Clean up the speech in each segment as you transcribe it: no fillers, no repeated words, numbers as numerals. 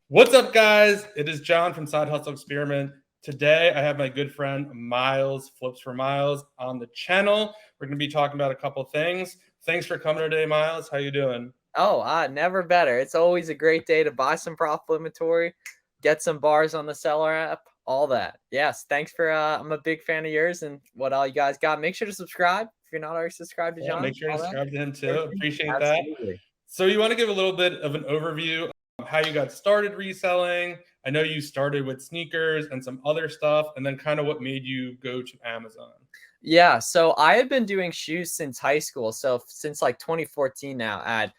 What's up, guys? It is John from Side Hustle Experiment. Today, I have my good friend Miles, Flips4Miles, on the channel. We're going to be talking about a couple things. Thanks for coming today, Miles. How you doing? Oh, never better. It's always a great day to buy some profitable inventory, get some bars on the seller app, all that. Yes, thanks for I'm a big fan of yours and what all you guys got. Make sure to subscribe if you're not already subscribed to Yeah, John. make sure to All that. subscribe to him too. Everything. Appreciate that. Absolutely. So, you want to give a little bit of an overview of how you got started reselling? I know you started with sneakers and some other stuff, and then kind of what made you go to Amazon. Yeah, so I have been doing shoes since high school. So since like 2014 now at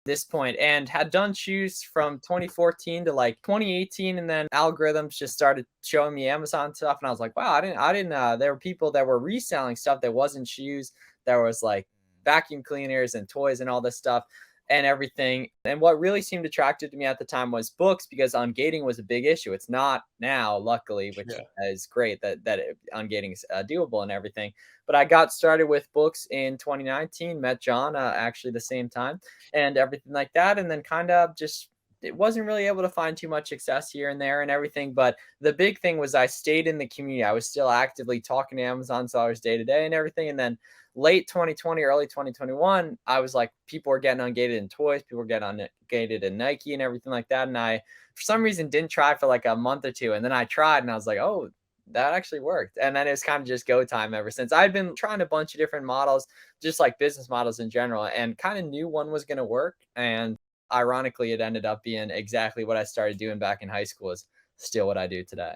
this point, and had done shoes from 2014 to like 2018, and then algorithms just started showing me Amazon stuff, and I was like, wow, I didn't there were people that were reselling stuff that wasn't shoes. There was like vacuum cleaners and toys and all this stuff and everything. And what really seemed attractive to me at the time was books, because ungating was a big issue. It's not now, luckily, which Yeah. is great that ungating is doable and everything. But I got started with books in 2019, met John actually the same time, and everything like that. And then kind of just it wasn't really able to find too much success here and there and everything. But the big thing was I stayed in the community. I was still actively talking to Amazon sellers day to day and everything. And then late 2020, early 2021, I was like, people were getting ungated in toys, people were getting ungated in Nike and everything like that. And I, for some reason, didn't try for like a month or two. And then I tried and I was like, oh, that actually worked. And then it's kind of just go time ever since. I've been trying a bunch of different models, just like business models in general, and kind of knew one was going to work. And ironically, it ended up being exactly what I started doing back in high school is still what I do today.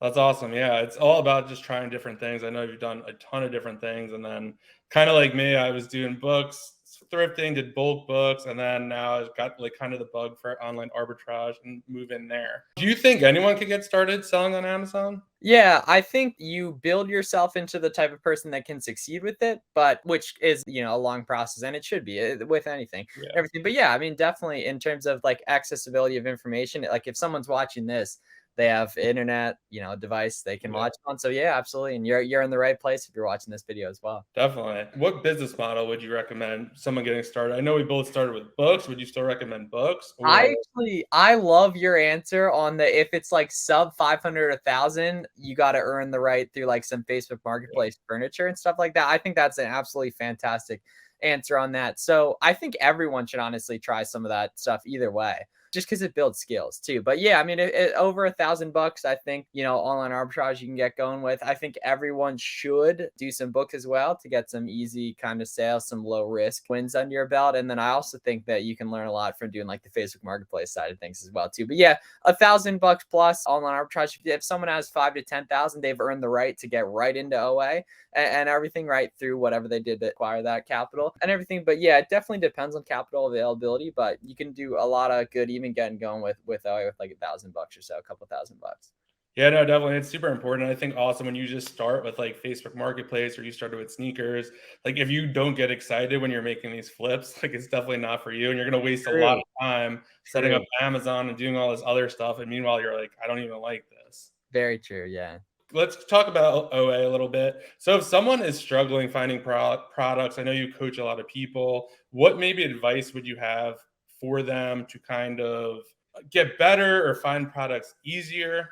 That's awesome. Yeah, it's all about just trying different things. I know you've done a ton of different things, and then kind of like me, I was doing books, thrifting, did bulk books, and then now I've got like kind of the bug for online arbitrage and move in there. Do you think anyone could get started selling on Amazon? Yeah, I think you build yourself into the type of person that can succeed with it, but which is, a long process, and it should be with anything, Yeah. everything. But yeah, I mean, definitely in terms of like accessibility of information, like if someone's watching this, they have internet, device they can Yeah. watch on. So yeah, absolutely. And you're in the right place if you're watching this video as well. Definitely. What business model would you recommend someone getting started? I know we both started with books. Would you still recommend books or I love your answer on the if it's like sub 500 or 1,000, you got to earn the right through like some Facebook yeah, Marketplace furniture and stuff like that. I think that's an absolutely fantastic answer on that. So I think everyone should honestly try some of that stuff either way, just because it builds skills too. But yeah, I mean, over $1,000, I think online arbitrage you can get going with. I think everyone should do some books as well to get some easy kind of sales, some low risk wins under your belt. And then I also think that you can learn a lot from doing like the Facebook Marketplace side of things as well too. But yeah, $1,000 plus online arbitrage. If someone has 5 to 10,000, they've earned the right to get right into OA and everything right through whatever they did to acquire that capital and everything. But yeah, it definitely depends on capital availability, but you can do a lot of good even getting going with OA with like $1,000 or so, a couple $1,000. Yeah, no, definitely. It's super important. I think also when you just start with like Facebook Marketplace or you started with sneakers, like if you don't get excited when you're making these flips, like it's definitely not for you. And you're going to waste a lot True, of time setting up true. Amazon and doing all this other stuff. And meanwhile, you're like, I don't even like this. Very true. Yeah. Let's talk about OA a little bit. So if someone is struggling finding products, I know you coach a lot of people. What maybe advice would you have for them to kind of get better or find products easier?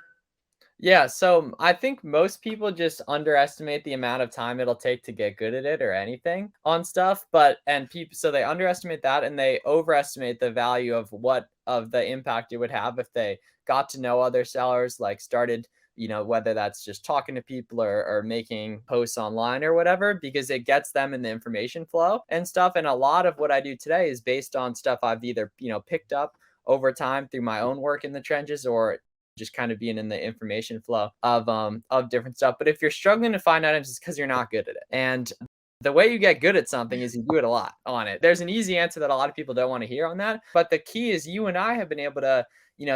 Yeah, so I think most people just underestimate the amount of time it'll take to get good at it or anything on stuff, and people so they underestimate that and they overestimate the value of what of the impact it would have if they got to know other sellers, like started, whether that's just talking to people or making posts online or whatever, because it gets them in the information flow and stuff. And a lot of what I do today is based on stuff I've either, picked up over time through my own work in the trenches or just kind of being in the information flow of different stuff. But if you're struggling to find items, it's because you're not good at it. And the way you get good at something is you do it a lot on it. There's an easy answer that a lot of people don't want to hear on that. But the key is you and I have been able to,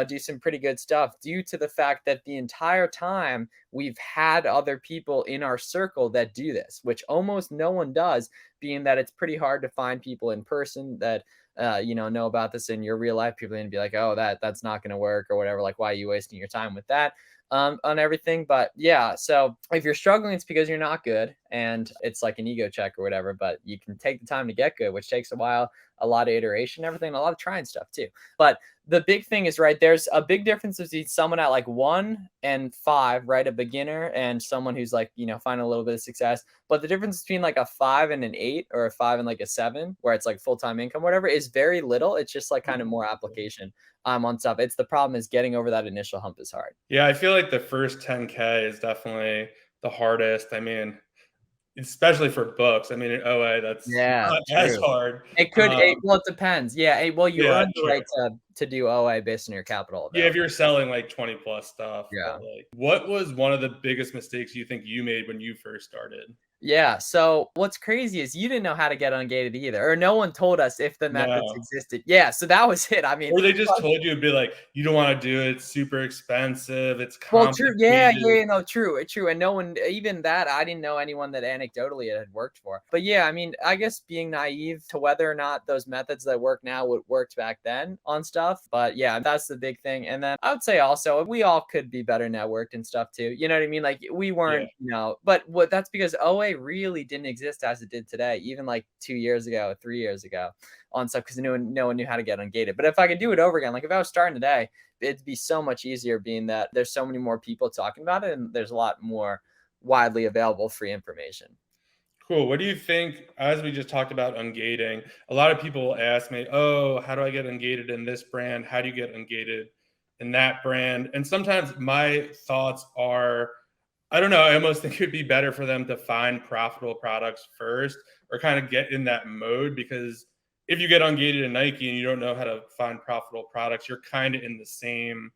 do some pretty good stuff due to the fact that the entire time we've had other people in our circle that do this, which almost no one does, being that it's pretty hard to find people in person that know about this in your real life. People are gonna be like, oh, that's not gonna work or whatever. Like, why are you wasting your time with that? on everything. But yeah, so if you're struggling, it's because you're not good, and it's like an ego check or whatever. But you can take the time to get good, which takes a while, a lot of iteration, everything, a lot of trying stuff too. But the big thing is, right, there's a big difference between someone at like 1 and 5, right, a beginner, and someone who's like, finding a little bit of success. But the difference between like a 5 and an 8, or a 5 and like a 7, where it's like full-time income, whatever, is very little. It's just like kind of more application on stuff. It's the problem is getting over that initial hump is hard. Yeah, I feel like the first 10K is definitely the hardest. I mean, especially for books. I mean, in OA, that's Yeah, not as true. hard. Well, it depends. Yeah, well, you Yeah, earn the true. right to do OA based on your capital Yeah, if available. you're selling like 20 plus stuff, but Yeah. like, what was one of the biggest mistakes you think you made when you first started? Yeah, so what's crazy is you didn't know how to get ungated either, or no one told us if the methods No. existed. Yeah, so that was it. I mean, Or they just told you to be like, you don't want to do it, it's super expensive, it's well, true. Yeah, complicated. yeah, no, true, true. And no one, even that, I didn't know anyone that anecdotally it had worked for. But yeah, I mean, I guess being naive to whether or not those methods that work now would worked back then on stuff. But yeah, that's the big thing. And then I would say also we all could be better networked and stuff too. You know what I mean? Like we Yeah. weren't, but what that's because OA really didn't exist as it did today, even like 2 years ago, 3 years ago on stuff because no one knew how to get ungated. But if I could do it over again, like if I was starting today, it'd be so much easier being that there's so many more people talking about it and there's a lot more widely available free information. Cool. What do you think, as we just talked about ungating, a lot of people ask me, oh, how do I get ungated in this brand? How do you get ungated in that brand? And sometimes my thoughts are, I don't know, I almost think it'd be better for them to find profitable products first or kind of get in that mode because if you get ungated in Nike and you don't know how to find profitable products, you're kind of in the same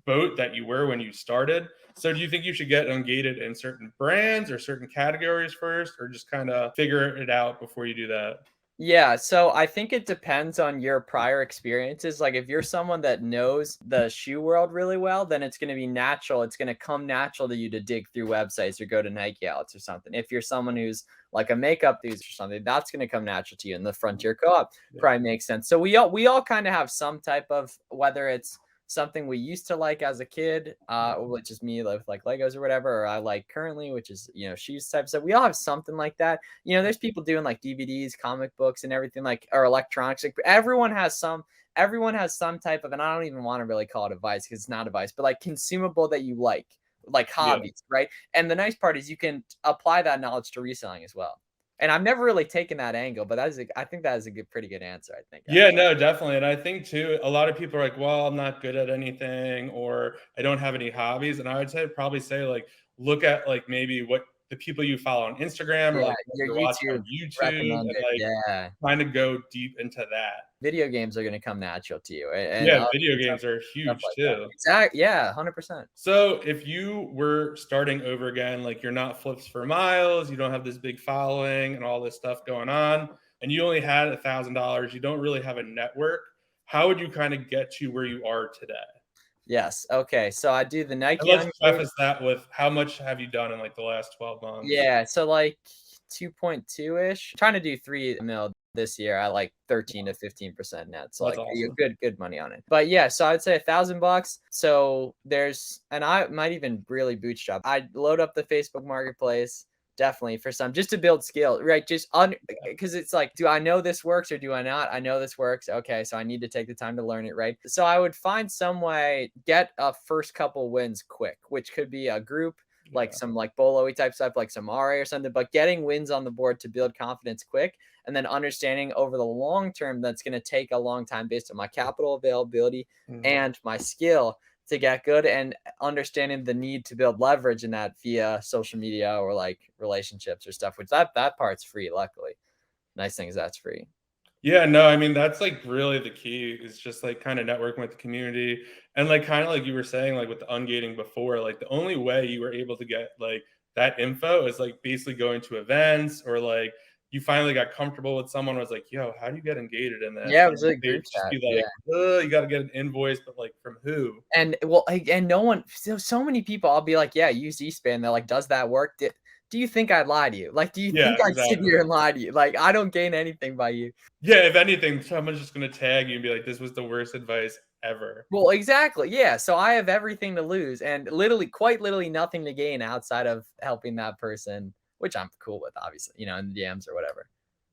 boat that you were when you started. So do you think you should get ungated in certain brands or certain categories first, or just kind of figure it out before you do that? Yeah, so I think it depends on your prior experiences. Like if you're someone that knows the shoe world really well, then it's going to be natural. It's going to come natural to you to dig through websites or go to Nike outlets or something. If you're someone who's like a makeup enthusiast or something, that's going to come natural to you. And the Frontier Co-op Yeah. probably makes sense. So we all kind of have some type of, whether it's something we used to like as a kid, which is me with like Legos or whatever, or I like currently, which is shoes type stuff. We all have something like that. There's people doing like DVDs, comic books, and everything, like, or electronics. Like everyone has some type of, and I don't even want to really call it a vice because it's not a vice, but like consumable that you like Yeah. hobbies, right? And the nice part is you can apply that knowledge to reselling as well. And I've never really taken that angle, but I think that is a pretty good answer. I think Yeah, actually. no, definitely. And I think too, a lot of people are like, well, I'm not good at anything or I don't have any hobbies. And I would say probably say like look at like maybe what the people you follow on Instagram or Yeah, like what your you're watching on YouTube YouTube and recommended. like Yeah, kind of go deep into that. video games are gonna come natural to you, and Yeah, other video stuff games are stuff huge like that. too. Yeah, 100%. So if you were starting over again, like you're not Flips4Miles, you don't have this big following and all this stuff going on, and you only had $1,000, you don't really have a network, how would you kind of get to where you are today? Yes, okay, so I do the And Nike let's Ungate. preface that with how much have you done in like the last 12 months? Yeah, so like 2.2-ish. Trying to do 3 mil this year at like 13 to 15% net. So That's like you awesome. good money on it. But yeah, so I'd say $1,000. So and I might even really bootstrap. I'd load up the Facebook marketplace. Definitely for some, just to build skill, right? Because it's like, do I know this works or do I not? I know this works. Okay, so I need to take the time to learn it, right? So I would find some way, get a first couple wins quick, which could be a group, like Yeah. some like bolo type stuff, like some RA or something, but getting wins on the board to build confidence quick, and then understanding over the long term that's going to take a long time based on my capital availability Mhm. and my skill to get good, and understanding the need to build leverage in that via social media or like relationships or stuff, which that part's free, luckily. Nice thing is that's free. Yeah, no, I mean, that's like really the key is just like kind of networking with the community. And like kind of like you were saying, like with the ungating before, like the only way you were able to get like that info is like basically going to events or like you finally got comfortable with someone was like, yo, how do you get ungated in this? Yeah, it And was like they'd group just chat. be Yeah. like, oh, you got to get an invoice, but like from who? And well, and no one, so many people, I'll be like, yeah, use eSpan. They're like, does that work? Do you think I'd lie to you? Like, do you Yeah, think I'd sit exactly. here and lie to you? Like, I don't gain anything by you. Yeah, if anything, someone's just gonna tag you and be like, this was the worst advice ever. Well, exactly. Yeah. So I have everything to lose and literally, quite literally nothing to gain outside of helping that person, which I'm cool with, obviously, in the DMs or whatever.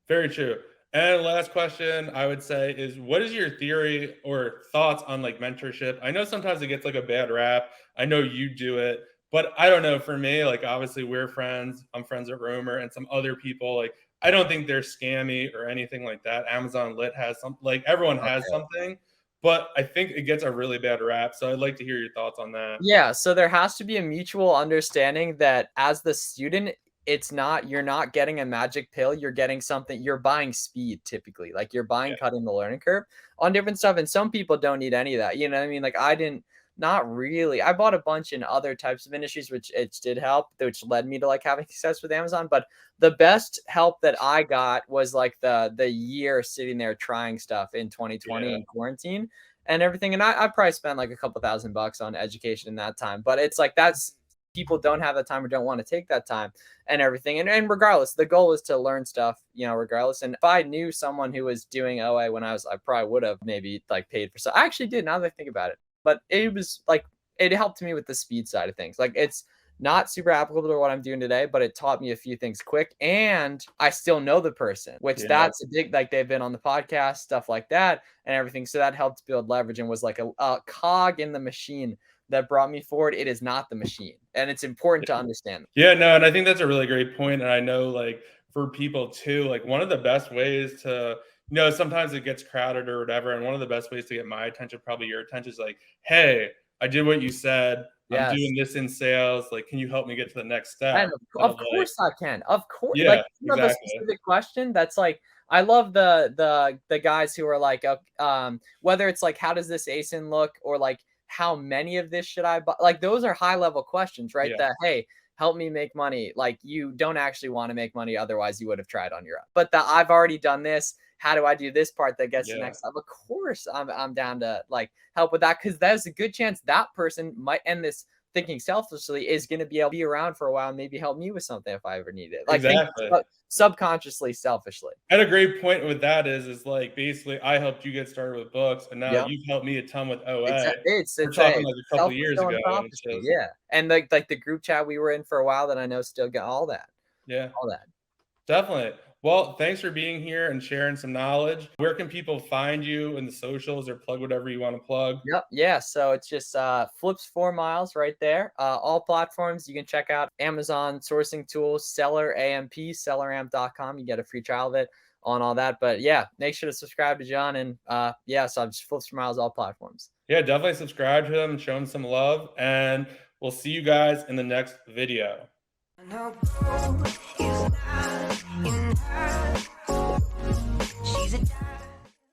Very true. And last question I would say is, what is your theory or thoughts on like mentorship? I know sometimes it gets like a bad rap. I know you do it, but I don't know. For me, like obviously we're friends. I'm friends with Romer and some other people. Like I don't think they're scammy or anything like that. Amazon Lit has some, like everyone has Okay. something, but I think it gets a really bad rap. So I'd like to hear your thoughts on that. Yeah, so there has to be a mutual understanding that as the student, you're not getting a magic pill, you're getting something, you're buying speed typically. Like you're buying Yeah. cutting the learning curve on different stuff. And some people don't need any of that. You know what I mean? Like I didn't not really. I bought a bunch in other types of industries, which it did help, which led me to like having success with Amazon. But the best help that I got was like the year sitting there trying stuff in 2020 Yeah. in quarantine and everything. And I probably spent like a couple $1,000 on education in that time. But it's like that's people don't have the time or don't want to take that time and everything. And regardless, the goal is to learn stuff, regardless. And if I knew someone who was doing OA when I probably would have maybe like paid for. So I actually did now that I think about it. But it was like it helped me with the speed side of things. Like it's not super applicable to what I'm doing today, but it taught me a few things quick. And I still know the person, which Yeah. that's a big, like they've been on the podcast, stuff like that and everything. So that helped build leverage and was like a cog in the machine that brought me forward. It is not the machine. And it's important to understand. Yeah, no, and I think that's a really great point. And I know, like, for people too, like, one of the best ways to, sometimes it gets crowded or whatever. And one of the best ways to get my attention, probably your attention, is like, hey, I did what you said. I'm Yes. doing this in sales. Like, can you help me get to the next And step? of Of like, course I can. Of course, like yeah, you have a exactly. specific question that's like I love the guys who are like, whether it's like how does this ASIN look or like how many of this should I buy? Like those are high level questions, right? Yeah, That hey, help me make money. Like you don't actually want to make money, otherwise you would have tried on your own. But I've already done this. How do I do this part that gets the yeah. next step? Of course, I'm down to like help with that because there's a good chance that person might end this thinking selfishly is going to be able to be around for a while and maybe help me with something if I ever need it. Like think Exactly. subconsciously, selfishly. And a great point with that is like basically I helped you get started with books, and now Yep. you've helped me a ton with OA. It's We're a talking like a couple of years ago, self-fulfilling and it's prophecy. just Yeah. And like the group chat we were in for a while that I know still got all that. yeah. All that. Definitely. Well, thanks for being here and sharing some knowledge. Where can people find you in the socials or plug whatever you want to plug? Yep. Yeah. So it's just Flips4Miles right there. All platforms you can check out Amazon sourcing tools, Seller AMP, selleramp.com. You get a free trial of it on all that. But yeah, make sure to subscribe to John and yeah, so I'm just Flips4Miles all platforms. Yeah, definitely subscribe to them and show them some love. And we'll see you guys in the next video. She's a